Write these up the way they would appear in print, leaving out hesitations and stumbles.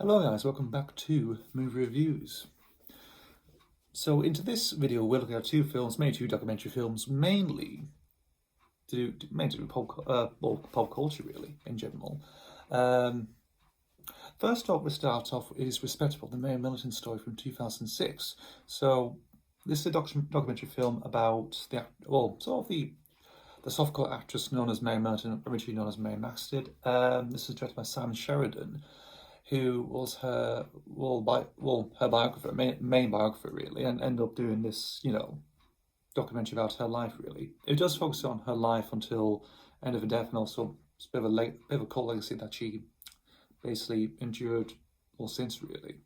Hello guys, welcome back to Movie Reviews. So into this video we're looking at two documentary films, mainly to do pop culture really, in general. First up, we start off is Respectable, the Mary Militant story from 2006. So this is a documentary film about the softcore actress known as Mary Militant, originally known as Mary Maxted. This is directed by Simon Sheridan, who was her biographer, main biographer really, and ended up doing this, documentary about her life really. It does focus on her life until end of her death, and also it's a bit of a cult legacy that she basically endured all since really.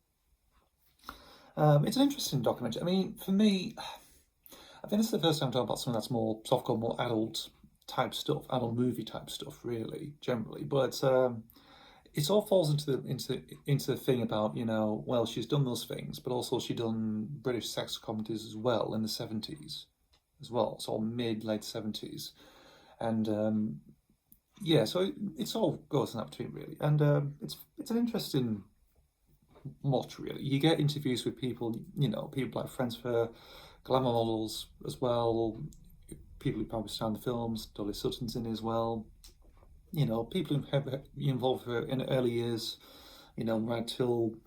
It's an interesting documentary. I mean, for me, I think this is the first time I'm talking about something that's more softcore, more adult type stuff, adult movie type stuff really, generally, but it all falls into the thing about, well, she's done those things, but also she done British sex comedies as well in the 70s as well, so late 70s. And yeah, so it's all goes in that between really. And it's an interesting watch really. You get interviews with people, people like friends of her, glamour models as well, people who probably starred in the films, Dolly Sutton's in it as well. People who have been involved with her in the early years, right till,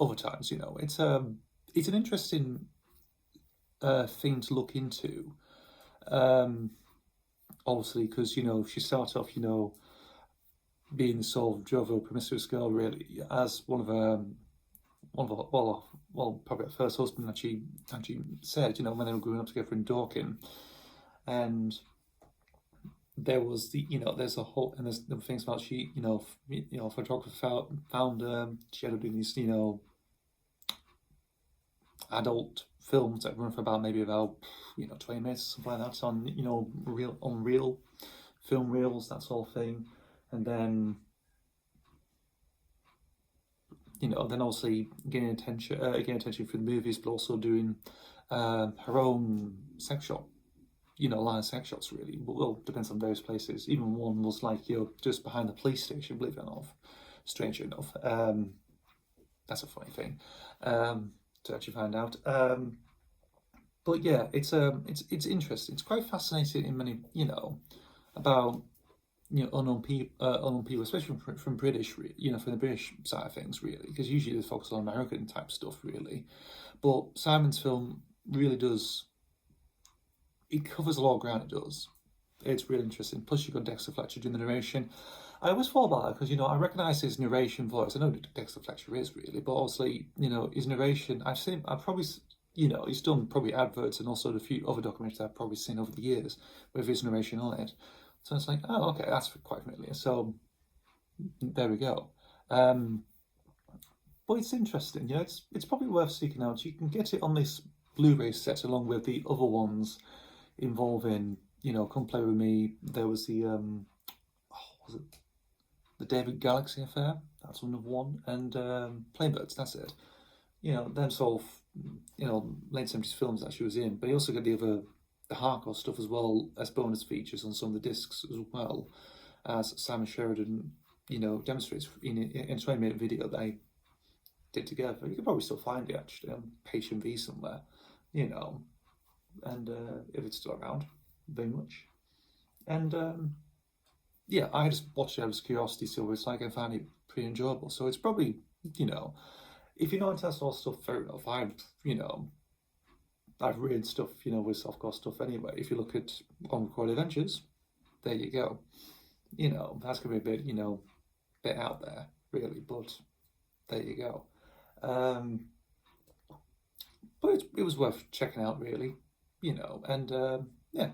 other times, It's an interesting thing to look into. Obviously, because, she started off, being the sort of jovial, promiscuous girl, really, as one of her, probably her first husband that she said, when they were growing up together in Dorking. And there was there's a whole, and there's the things about she, photographer found she ended up doing these, adult films that run for about 20 minutes, something like that, on real film reels, that sort of thing. And then, then obviously getting attention for the movies, but also doing her own sex shop. Line of sex shots really. Well, depends on various places. Even one was like, just behind the police station, believe it or not. Strangely enough. That's a funny thing to actually find out. But yeah, it's interesting. It's quite fascinating in many, about unknown people, especially from British, from the British side of things, really, because usually they focus on American type stuff, really. But Simon's film really does. It covers a lot of ground, it does. It's really interesting. Plus, you've got Dexter Fletcher doing the narration. I always fall about it because, I recognise his narration voice. I know who Dexter Fletcher is, really, but obviously, his narration, I've probably, he's done probably adverts and also a few other documentaries I've probably seen over the years with his narration on it. So it's like, oh, okay, that's quite familiar. So, there we go. But it's interesting, it's probably worth seeking out. You can get it on this Blu-ray set along with the other ones involving, Come Play With Me. There was the, was it the David Galaxy Affair? That's another one. And Playbirds, that's it. Them sort of, late 70s films that she was in. But you also get the hardcore stuff as well as bonus features on some of the discs as well, as Simon Sheridan, demonstrates in a 20-minute video that I did together. You can probably still find it actually on HMV somewhere, and if it's still around, very much. And yeah, I just watched it out of curiosity, so it's like I found it pretty enjoyable. So it's probably, if you're not into that sort of stuff, fair enough. I've read stuff, with softcore stuff anyway. If you look at Unrecorded Adventures, there you go. That's gonna be a bit, bit out there, really, but there you go. But it was worth checking out, really, and yeah.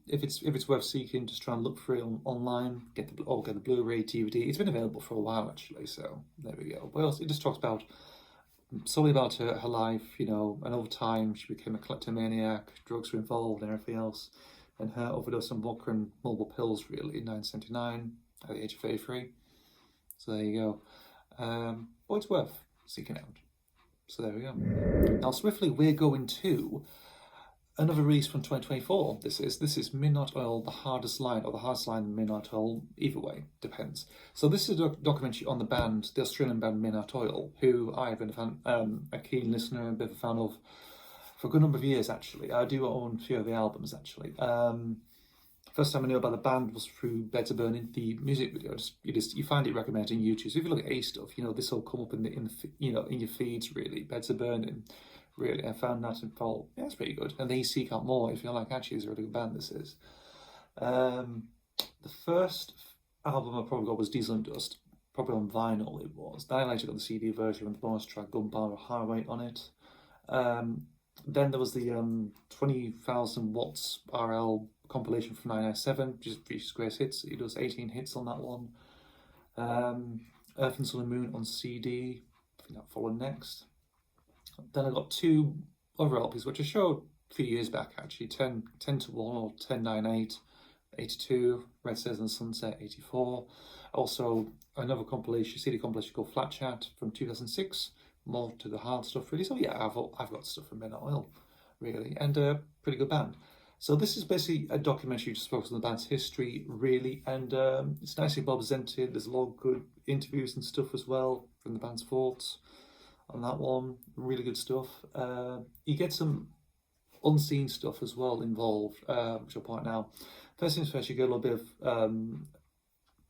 If it's worth seeking, just try and look for it online. Get the Blu-ray, DVD. It's been available for a while actually, so there we go. But also, it just talks solely about her life, and over time she became a kleptomaniac. Drugs were involved and everything else, and her overdose on vodka and multiple pills really in 1979 at the age of 33. So there you go. But it's worth seeking out. So there we go. Now swiftly we're going to another release from 2024. This is Midnight Oil, the hardest line, or the hardest line in Midnight Oil. Either way, depends. So this is a documentary on the band, the Australian band Midnight Oil, who I've been a fan, a keen listener, a bit of a fan of for a good number of years actually. I do own a few of the albums actually. First time I knew about the band was through Beds Are Burning, the music video. You find it recommended on YouTube. So if you look at A stuff, this will come up in your feeds really. Beds Are Burning. Really, I found that and thought, yeah, it's pretty good. And then you seek out more if you're like, actually, it's a really good band, this is. The first album I probably got was Diesel and Dust, probably on vinyl it was. Then I later got the CD version with the bonus track Gunpowder Highway on it. Then there was the 20,000 Watts RL compilation from 997, which features great hits. He does 18 hits on that one. Earth and Sun and Moon on CD, I think that followed next. Then I got two other LPs, which I showed a few years back actually, 10 to 1 or 1098, 82, Red Sails and Sunset, 84. Also another compilation, CD compilation called Flat Chat from 2006, more to the hard stuff really. So yeah, I've got stuff from Midnight Oil, really, and a pretty good band. So this is basically a documentary just focused on the band's history, really, and it's nicely well presented. There's a lot of good interviews and stuff as well from the band's thoughts on that one. Really good stuff. You get some unseen stuff as well involved, which I'll point out. First things first, you get a little bit of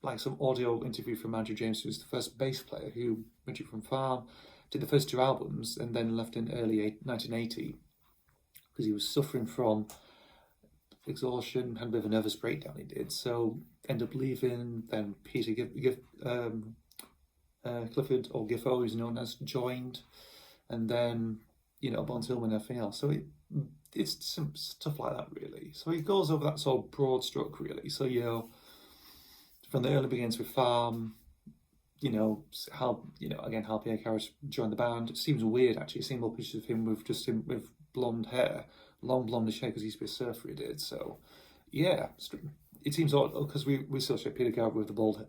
like some audio interview from Andrew James, who's the first bass player who went from Farm, did the first two albums, and then left in early 1980 because he was suffering from exhaustion, had a bit of a nervous breakdown. He did, so ended up leaving. Then Peter Clifford, or Giffo, who's known as, joined, and then Bon Tillman and everything else. So it's some stuff like that really. So he goes over that sort of broad stroke really. So from the early beginnings with Farm, how how Pierre Carras joined the band. It seems weird actually. Seeing more pictures of him with blonde hair, long blondish hair, because he used to be a surfer. He did. So yeah, it seems odd because we associate Peter Carras with the bald,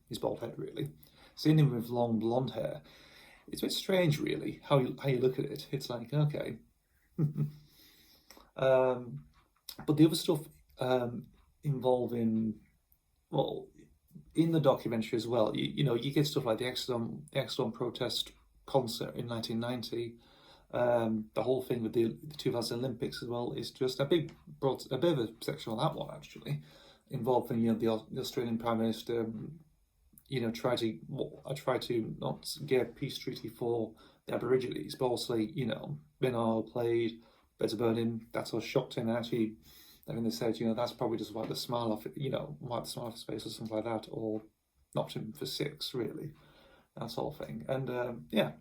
his bald head really. Seeing him with long blonde hair, it's a bit strange really. How you look at it, it's like okay. But the other stuff involving, well, in the documentary as well, you get stuff like the Exodon protest concert in 1990. The whole thing with the 2000 Olympics as well is just a bit of a section on that one actually, involving the Australian Prime Minister. Try to not get a peace treaty for the Aborigines, but also Midnight played Beds Are Burning. That's what shocked him. And actually, I mean, they said that's probably just wiped the smile off his face or something like that, or knocked him for six really. That sort of thing. And yeah,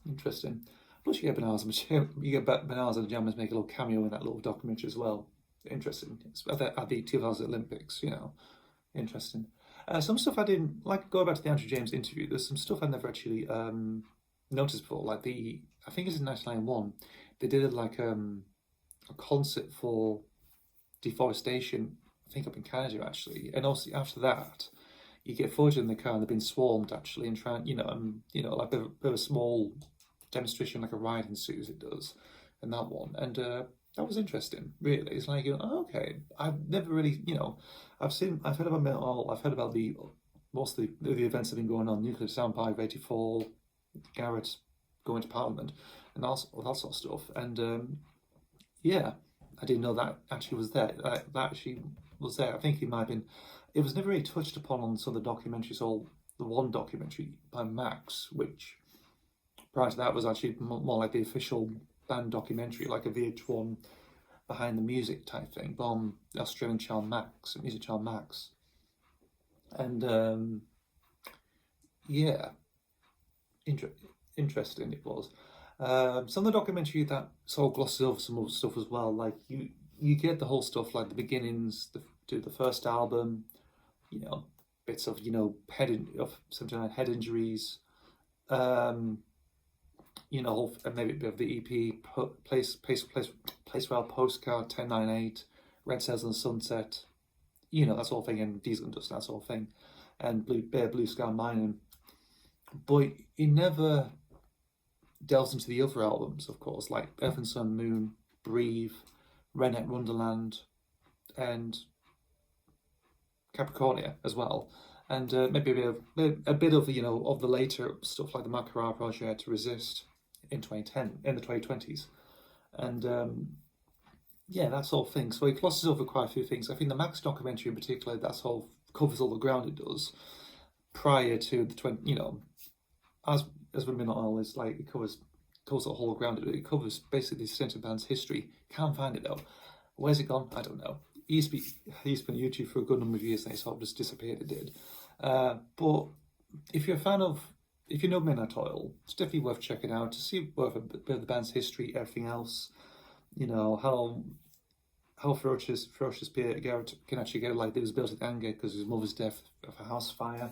interesting. Plus, you get Bananas and Jammers make a little cameo in that little documentary as well. Interesting. It's at the 2000 Olympics, interesting. Some stuff I didn't like. Go back to the Andrew James interview. There's some stuff I never actually noticed before. Like I think it's in 1991. They did like a concert for deforestation. I think up in Canada actually. And also after that, you get footage in the car and they've been swarmed actually, and trying like a bit of a small demonstration, like a riot ensues. It does, and that one, and that was interesting. Really, it's like okay. I've never really I've heard about metal. I've heard about most of the events that have been going on. Nuclear Soundpipe, 84, Garrett going to Parliament, and all that sort of stuff. And yeah, I didn't know that actually was there. That actually was there. I think it might have been. It was never really touched upon on some of the documentaries, or the one documentary by Max, which prior to that was actually more like the official band documentary, like a VH1 behind the music type thing, from the Australian child Max, music child Max. And yeah, interesting it was. Some of the documentary that sort of glosses over some other stuff as well, like you get the whole stuff like the beginnings, to the first album, bits of of 79 head injuries, and maybe a bit of the EP, Place Rail Postcard, 1098, Red Sails and Sunset, that sort of thing, and Diesel and Dust, that sort of thing, and Blue Sky Mining. But it never delves into the other albums, of course, like Earth and Sun, Moon, Breathe, Redneck Wonderland, and Capricornia as well, and maybe a bit of of the later stuff like the Macará project, Resist in 2010 in the 2020s, and yeah, that sort of thing. So it glosses over quite a few things. I think the Max documentary in particular, that sort of covers all the ground it does prior to the 20, as Midnight Oil is like, it covers the whole ground. It covers basically the Stentor band's history. Can't find it though. Where's it gone? I don't know. He used to be on YouTube for a good number of years and it sort of just disappeared, it did. But if you're a fan of, if you know Midnight Oil, it's definitely worth checking out to see both a bit of the band's history, everything else, how ferocious Pierre Garrett can actually get, like, it was built in anger because of his mother's death of a house fire.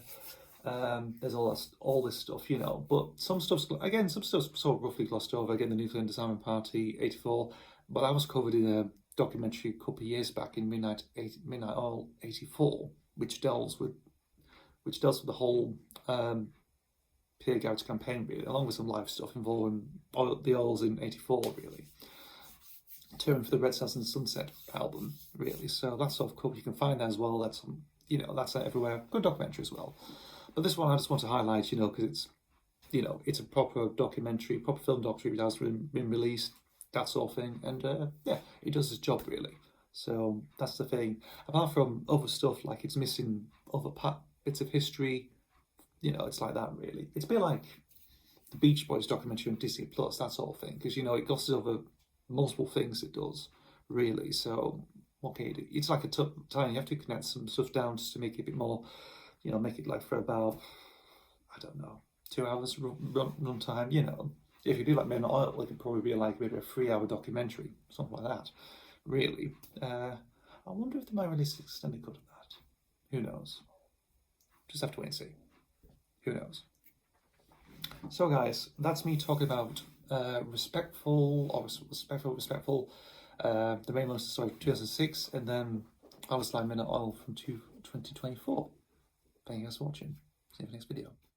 There's all this stuff, but some stuff's sort of roughly glossed over. Again, the Nuclear and Disarmament Party, 84, but that was covered in a documentary a couple of years back in Midnight Oil 84, which deals with the whole Pierre Garrett's campaign, really, along with some live stuff involving the oils in 84, really. Touring for the Red Stars and Sunset album, really. So that's sort of cool. You can find that as well. That's that's everywhere. Good documentary as well. But this one I just want to highlight, because it's, it's a proper documentary, proper film documentary that has been released, that sort of thing. And yeah, it does its job, really. So that's the thing. Apart from other stuff, like it's missing other bits of history, it's like that, really. It's a bit like the Beach Boys documentary on Disney Plus, that sort of thing, because, it glosses over multiple things, it does, really. So what can you do? It's like a time, you have to connect some stuff down just to make it a bit more, make it like for about, I don't know, 2 hours run time, If you do like Midnight Oil, it could probably be like maybe a 3-hour documentary, something like that, really. I wonder if they might release an extended cut of that. Who knows? Just have to wait and see. Who knows? So guys, that's me talking about Respectable, the main one, sorry, 2006, and then Alice Line Midnight Oil from 2024. Thank you guys for watching. See you in the next video.